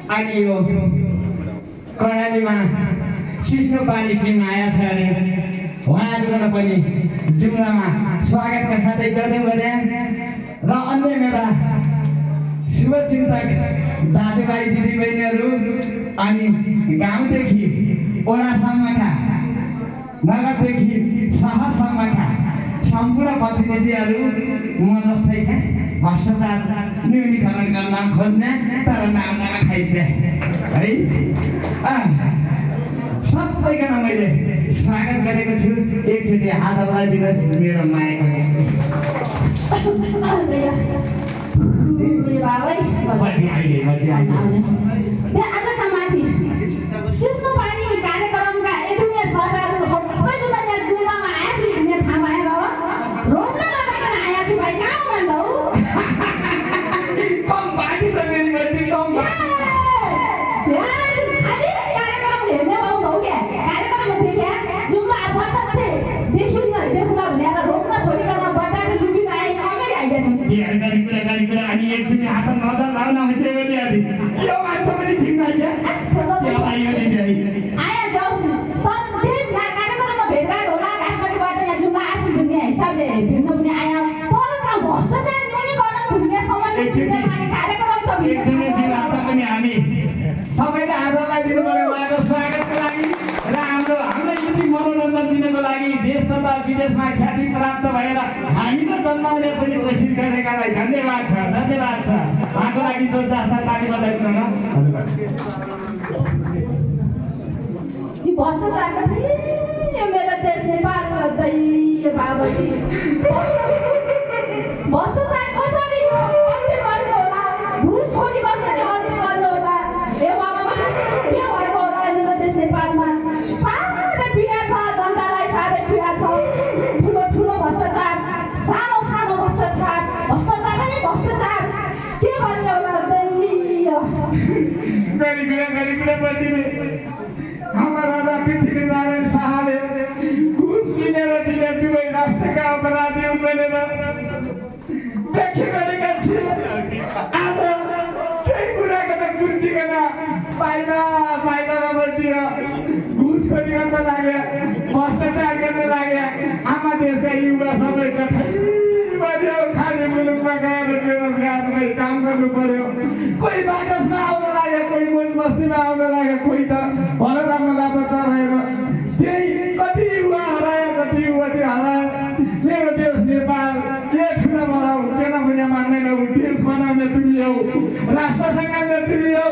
अनि यो कर्णालीमा सिस्नो पानी टिम आएको छ अरे उहाँहरूको पनि जुम्लामा स्वागतका साथै जर्नी गरे र अन्य मेरा शुभचिन्तक दाजुभाइ दिदीबहिनीहरू अनि गाउँदेखि वडासम्मका नगरदेखि सहरसम्मका सम्पूर्ण प्रतिनिधिहरू म जस्तैका भ्रष्टाचार न्यूनीकरण गर्न खोज्ने तर नाम नखाइदिए है सबैजना मैले स्वागत गरेको छु। एकचोटि हात हल्लाइदिनुहोस् मेरो मायाको आजका माथि सिस्नो पानी कार्यक्रमका एडुमे सरकारहरू सबैजना यहाँ जुम्लामा आएछु भन्ने थाहा भएर रोक्न लगाइकन आएछु भाइ कहाँ हुनुहुन्छ हौ कम बाँकी छ मेरी बहिनी कम खाली कार्यक्रम हेर्ने पाउनु हो क्या कार्यक्रममा देख्या जुम्ला प्रत्यक्ष देखुला भनेर रोक्न छोडिकन बटाको लुकिन आए अगाडि आइदिएछ गाडी कुरा अनि एक दिन हात नजर लाउन हुन्छ यो मान्छे पनि ठिक नै आया जाओस् तर दिन कार्यक्रममा भेटघाट होला घाटमाटीबाट यहाँ जुम्ला आछु भन्ने हिसाबले भेट्न पनि आया तर त्यहाँ भ्रष्टाचार न्यूनीकरण भन्ने सम्बन्धी कार्यक्रम छ एकदमै जिल्लामा पनि हामी सबैले आदरलाई दिनु पर्यो उहाँको स्वागतको लागि र हाम्रो यति मनोरञ्जन दिनको लागि देश तथा विदेशमा ख्याति प्राप्त भएर हामी त जन्माउने पनि कोसिस गरेकालाई धन्यवाद छ उहाँको लागि जो चासा ताली बजाइदिनु न यी भ्रष्टाचारको यो मेरो देश नेपाल गर्दै बाबुजी भ्रष्टाचार कसरी अन्त्य गर्ने होला घुसखोरी कसरी अन्त्य गर्ने होला हे भगवान् के भएको होला मेरो देश नेपालमा साह्रै पीडा छ जनतालाई साह्रै पीडा छ ठुलो भ्रष्टाचार सानो भ्रष्टाचारै भ्रष्टाचार के गर्ने होला गरी बदिने हाम्रा राजा पृथ्वीनारायण शाहले घुस लिनेर दिने दुवै राष्ट्रका अपराधी उम्रेर व्याख्या गरेका थिए। आज केही कुराको त गुर्जिकन पाइलामा बढ्दियो घुसखोरी गर्न लाग्यो भ्रष्टाचार गर्न लाग्यो। आमा देशका युवा सबै बढ्यो खाने मुलुकमा गएर बेरोजगार काम गर्नु पर्यो। कोही बाकसमा आउन लाग्यो कोही मोज बस्तीमा आउन लाग्यो कोही त भररामा लापत्ता भएर त्यही कति युवा हरायो कति युवती हरायो। मेरो देश नेपाल के ठुलो बनाऊ किन भने मान्दैनौ देश बनाउने तिमी हौ राष्ट्र सङ्घाउने तिमी हौ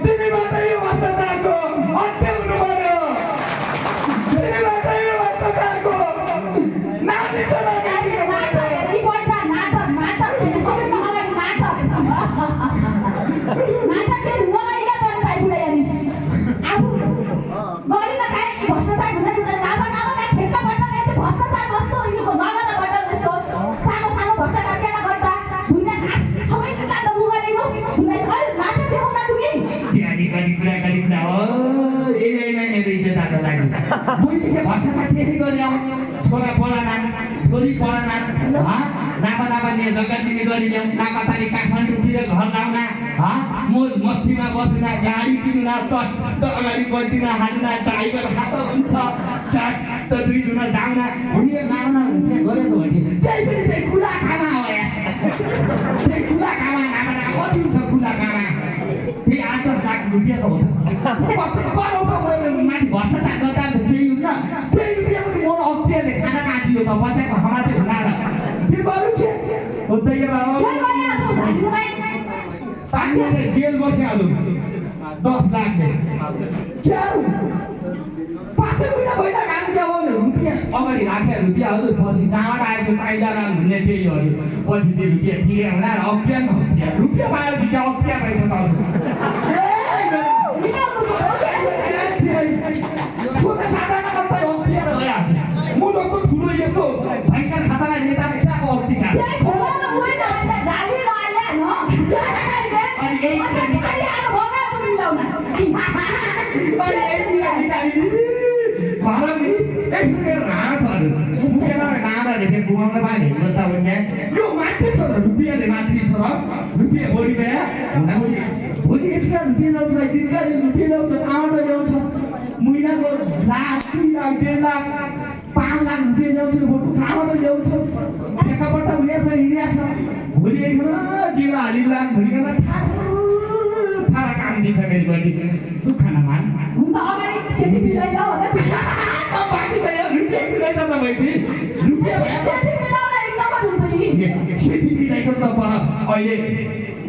तिमीबाट यो भ्रष्टाचारको अन्त्य हुनु पर्यो। तिमीबाट यो भ्रष्टाचारको नानीसँग छोरा पढाना छोरी पढाना नापा जग्गा दिने गरिल्याउँ नापातारी काठमाडौँतिर घर लाउन मोज मस्तीमा बस्न गाडी किन्न चट्ट अगाडि बढ्दिन हाल्न ड्राइभर हात हुन्छ चट्ट दुई जुन जाउन हुने लाउन गरेको हो कि त्यही खुला खाना हो त्यही खुला खाना कति छ खुला खाना त्यही 8-10 लाख रुपियाँ त हो माथि भ्रष्टाचार गर्दा त्यही हुन्न त्यही रुपियाँ पनि मोर अख्तियारले खाना काटियो त बचाएको हमाते हुनाएर त्यो गर्नु के होतै के पानीले जेल बसिहाल्नु 10 लाखले क्या 5 महिना पहिला काम क्या हो रुपियाँ अगाडि राखेर रुपियाँ हजुर पछि जहाँबाट आएछ पाइला काम भन्ने त्यही हो पछि त्यो रुपियाँ तिरे हुना अख्तियार रुपियाँ पाएपछि क्या अख्तियार रहेछ त साधारण मात्रै अख्तियार भइहाल्छ म जस्तो ठुलो यस्तो भयङ्कर खतरनाक नेताले क्याको अख्तियार रुपियाँले माथि छ रुपियाँ बोली भए भोलि दिनका रुपियाँ ल्याउँछ भाइ, दिनका रुपियाँ ल्याउँछ, टमाटर ल्याउँछ, महिनाको लाख 2 लाख 1.5 लाख 5 लाख रुपियाँ ल्याउँछ, बटु टमाटर ल्याउँछ, ठेक्कापट्ट हुनेछ हिँडेछ, भोलि एकन जिल्ला हालिला भुलिकन थाहा काम दिन्छ मेरो बडी दुःख नमान हुन त अगाडि सेती मिलाइ ल होला बाँकी छ यहाँ रुपियाँ किनै छ त भाइ रुपियाँ सेती मिलाउन एक नम्बर हुन्छ नि सेती मिलाइको त पर अहिले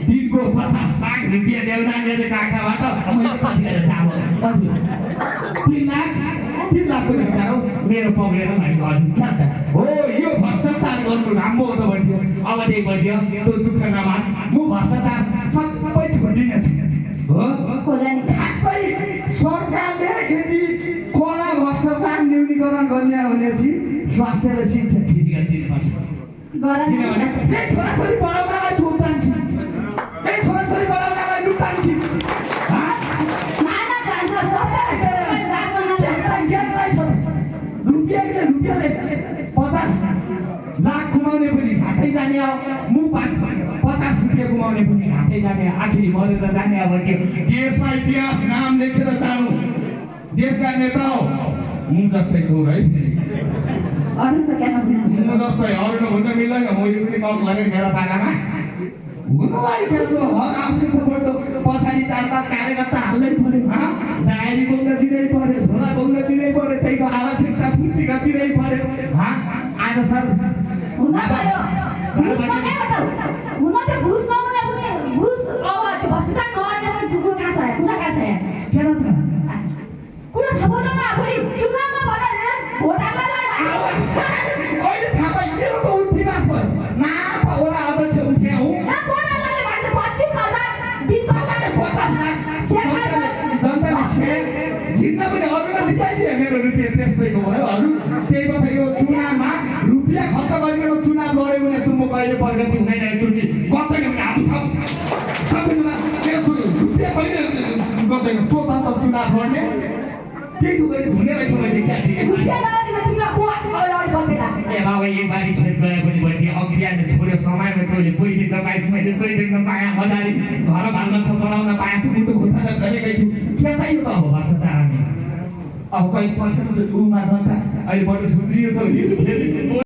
दिनको 50 लाख रुपियाँ देउनाले काखाबाट मैले कति गरेर चावल 3 लाख पनि चारो मेरो पग्लेर भनेको हजुर क्या त हो यो भ्रष्टाचार गर्नु राम्रो हो त भन्थ्यो अबदेखि बढ्यो त्यो दुःख नमान म भ्रष्टाचार सबै छोडिदिनेछु हो खासै सरकारले यदि कडा भ्रष्टाचार न्यूनीकरण गर्ने हुनेछ स्वास्थ्य र शिक्षा फेरि गरिदिनुपर्छ किनभने छोराछोरी पढाउनलाई छुट पाइन्छ छोराछोरी पढाउनलाई लुट पाइन्छ रुपियाँले 50 लाख कमाउने पनि घाटै जाने म 50 रुपियाँ कमाउने पनि घाटै जाने आखिरी मरेर जाने अब के देशमा इतिहास नाम लेखेर जानु देशका नेता हो म जस्तै छु है म जस्तै अरू नभन्दा मिल्दैन मैले पनि कम गरेँ मेरो पालामा हुनुलाई त्यसो हक आवश्यकता पर्दो पछाडि 4-5 कार्यकर्ता हाल्दै पर्यो डायरी बोल्न दिनै पर्यो झोला बोल्न दिनै पर्यो त्यहीको आवश्यकता पूर्ति गरिदिनै पर्यो आज सर हुन पर्यो घुस मात्रै हटाऊ हुन त्यो घुस नहुने पनि घुस अब त्यो भ्रष्टाचार नगर्ने पनि दुगो कहाँ छ कुना कहाँ छ किन त कुना थाहा भएन न फेरि चुनावमा भनेर भोट हाल्नलाई अहिले थाहा पाइ मेरो त उठिबास भयो नाप होला अध्यक्ष उठ्या हुँ जित्न पनि अरूलाई जिताइदिए मेरो रुपियाँ त्यसैको भयो अरू त्यही भएर यो चुनावमा रुपियाँ खर्च गरिकन चुनाव लड्यो भने तुम कहिले प्रगति हुँदैन एकचोटि गर्दैन भने हात उठाऊ सबैजना त्यसो रुपियाँ कहिले गर्दैन स्वतन्त्र चुनाव लड्ने त्यही गरी हुने रहेछ मैले क्या ए बाबा एक बारी खेत गए पनि भन्थेँ अग्रियाले छोड्यो समयमा तैँले 2 दिन पाएछु मैले 2 दिन पाएँ हजारी घर भाल्न छ बनाउन पाएछु मुटु खुट्टा गरेकै छु के चाहियो त अब भ्रष्टाचार हामी अब कहिले पछि उमा जनता अहिले बढी सुध्रियो छ